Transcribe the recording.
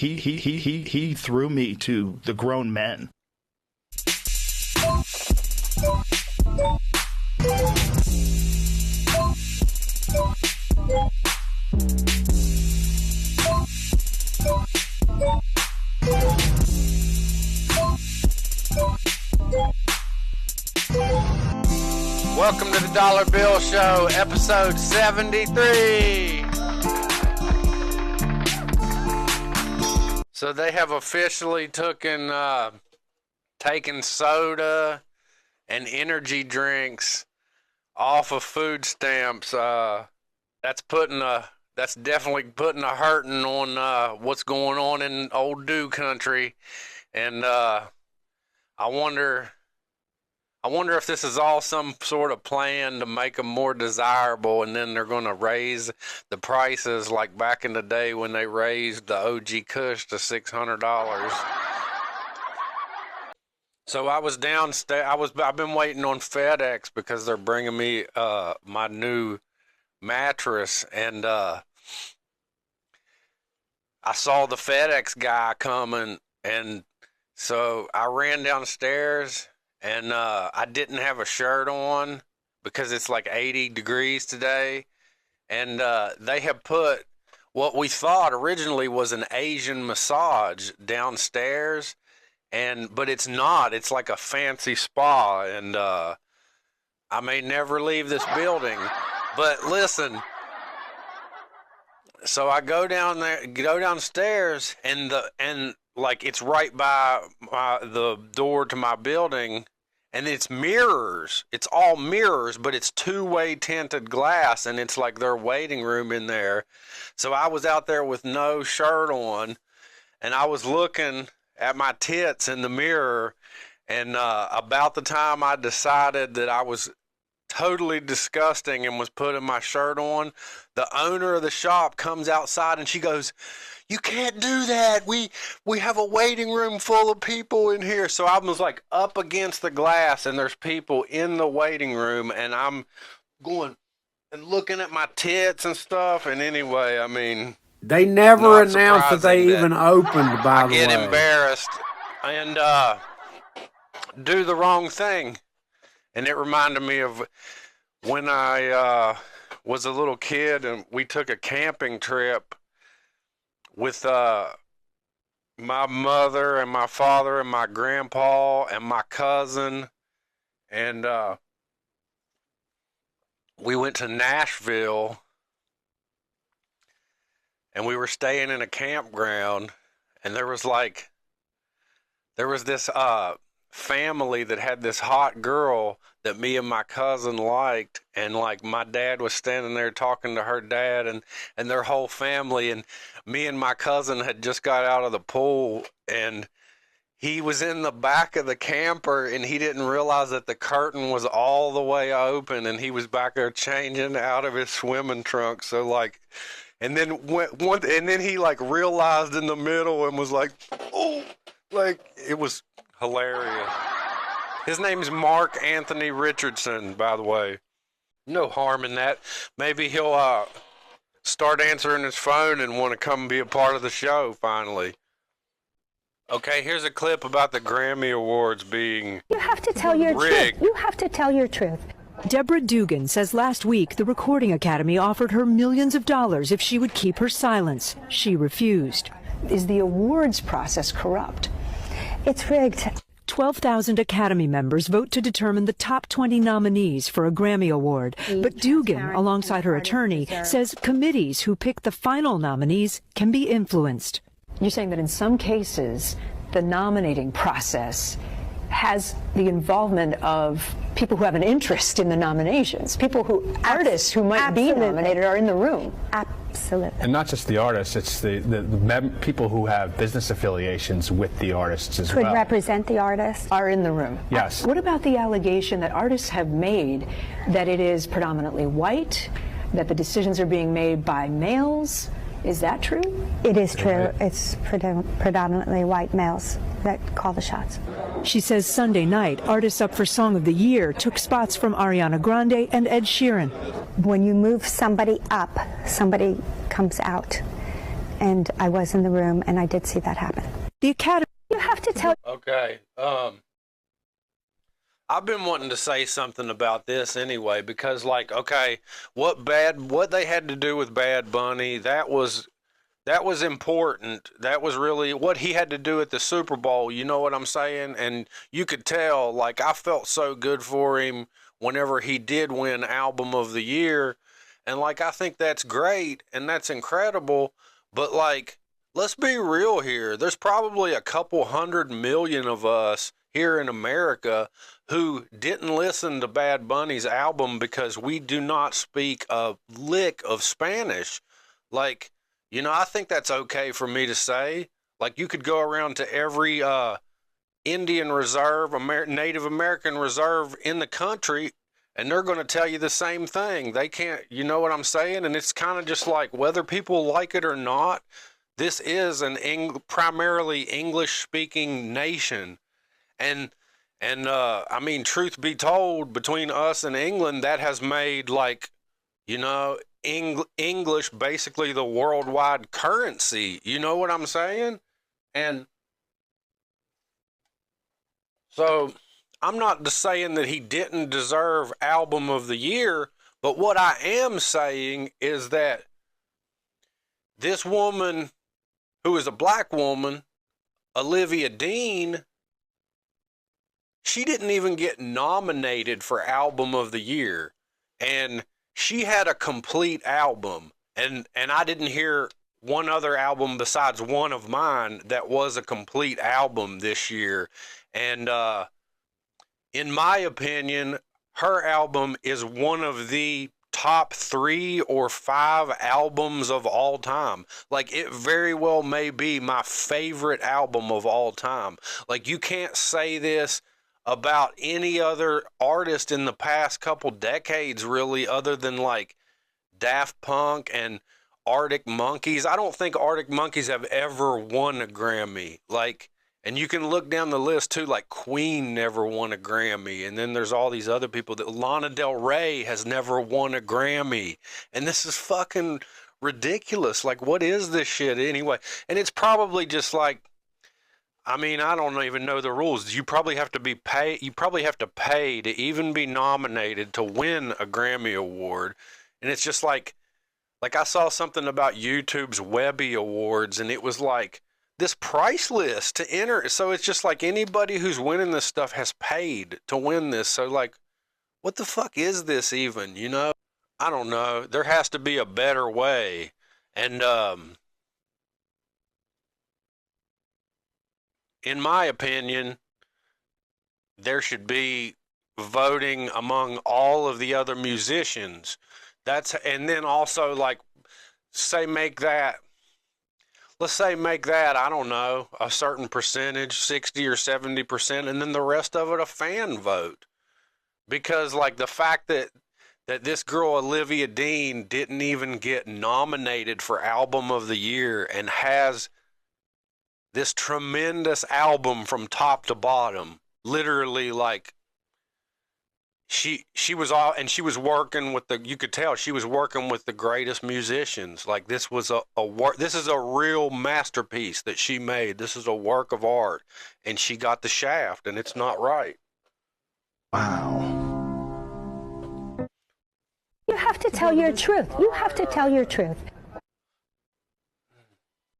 he threw me to the grown men. Welcome to the Dollar Bill Show, episode 73. So they have officially taken soda and energy drinks off of food stamps. That's definitely putting a hurting on what's going on in old Dew country, and I wonder if this is all some sort of plan to make them more desirable, and then they're going to raise the prices like back in the day when they raised the OG Kush to $600. So I was downstairs. I've been waiting on FedEx because they're bringing me my new mattress, and I saw the FedEx guy coming, and so I ran downstairs. And I didn't have a shirt on because it's like 80 degrees today. And they have put what we thought originally was an Asian massage downstairs. But it's not. It's like a fancy spa. And I may never leave this building. But listen. So I go downstairs, and like it's right by the door to my building, and it's mirrors. It's all mirrors, but it's two-way tinted glass, and it's like their waiting room in there. So I was out there with no shirt on, and I was looking at my tits in the mirror, and about the time I decided that I was totally disgusting and was putting my shirt on, the owner of the shop comes outside and she goes, "You can't do that. We have a waiting room full of people in here." So I was like up against the glass, and there's people in the waiting room, and I'm going and looking at my tits and stuff. And anyway, I mean, they never announced that they even opened, by the way. I get embarrassed and do the wrong thing. And it reminded me of when I was a little kid, and we took a camping trip with my mother and my father and my grandpa and my cousin. And we went to Nashville, and we were staying in a campground, and there was this family that had this hot girl that me and my cousin liked, and like my dad was standing there talking to her dad and their whole family, and me and my cousin had just got out of the pool, and he was in the back of the camper, and he didn't realize that the curtain was all the way open, and he was back there changing out of his swimming trunks. So like, and then he like realized in the middle and was like, "Oh," like it was hilarious. His name's Mark Anthony Richardson, by the way. No harm in that. Maybe he'll start answering his phone and want to come be a part of the show finally. Okay, here's a clip about the Grammy Awards being You have to tell your rigged. truth. You have to tell your truth. Deborah Dugan says last week the Recording Academy offered her millions of dollars if she would keep her silence. She refused. Is the awards process corrupt? It's rigged. 12,000 Academy members vote to determine the top 20 nominees for a Grammy Award. But Dugan, alongside her attorney, says committees who pick the final nominees can be influenced. You're saying that in some cases, the nominating process has the involvement of people who have an interest in the nominations, artists who might be nominated are in the room. Absolutely. And not just the artists, it's the people who have business affiliations with the artists as well. Could represent the artist. Are in the room. Yes. What about the allegation that artists have made that it is predominantly white, that the decisions are being made by males? Is that true? It is true. It's predominantly white males that call the shots. She says Sunday night, artists up for Song of the Year took spots from Ariana Grande and Ed Sheeran. When you move somebody up, somebody comes out. and I was in the room, and I did see that happen. The Academy. You have to tell. Okay. I've been wanting to say something about this anyway, because like, okay, what they had to do with Bad Bunny, that was important. That was really what he had to do at the Super Bowl. You know what I'm saying? And you could tell, like, I felt so good for him whenever he did win Album of the Year. And like, I think that's great and that's incredible. But like, let's be real here. There's probably a couple 100 million of us here in America who didn't listen to Bad Bunny's album because we do not speak a lick of Spanish. Like, you know, I think that's okay for me to say. Like, you could go around to every Indian reserve, Native American reserve in the country, and they're going to tell you the same thing. They can't, you know what I'm saying? And it's kind of just like, whether people like it or not, this is an primarily English-speaking nation. And I mean, truth be told, between us and England, that has made, like, you know, English basically the worldwide currency. You know what I'm saying? And so I'm not saying that he didn't deserve Album of the Year, but what I am saying is that this woman, who is a black woman, Olivia Dean, she didn't even get nominated for Album of the Year. And she had a complete album. And I didn't hear one other album besides one of mine that was a complete album this year. And in my opinion, her album is one of the top 3 or 5 albums of all time. Like, it very well may be my favorite album of all time. Like, you can't say this about any other artist in the past couple decades, really, other than like Daft Punk and Arctic Monkeys. I don't think Arctic Monkeys have ever won a Grammy. Like, and you can look down the list too, like Queen never won a Grammy. And then there's all these other people that Lana Del Rey has never won a Grammy. And this is fucking ridiculous. Like, what is this shit anyway? And it's probably just like, I mean, I don't even know the rules. You probably have to be you probably have to pay to even be nominated to win a Grammy Award. And it's just like I saw something about YouTube's Webby Awards, and it was like this price list to enter. So it's just like anybody who's winning this stuff has paid to win this. So like, what the fuck is this even, you know? I don't know. There has to be a better way. And, in my opinion, there should be voting among all of the other musicians. And then also, like, let's say make that, I don't know, a certain percentage, 60 or 70%, and then the rest of it a fan vote. Because, like, the fact that this girl, Olivia Dean, didn't even get nominated for Album of the Year and has this tremendous album from top to bottom, literally, like, she was all, and she was working with you could tell she was working with the greatest musicians. Like, this was this is a real masterpiece that she made. This is a work of art, and she got the shaft, and it's not right. Wow. You have to tell your truth. You have to tell your truth.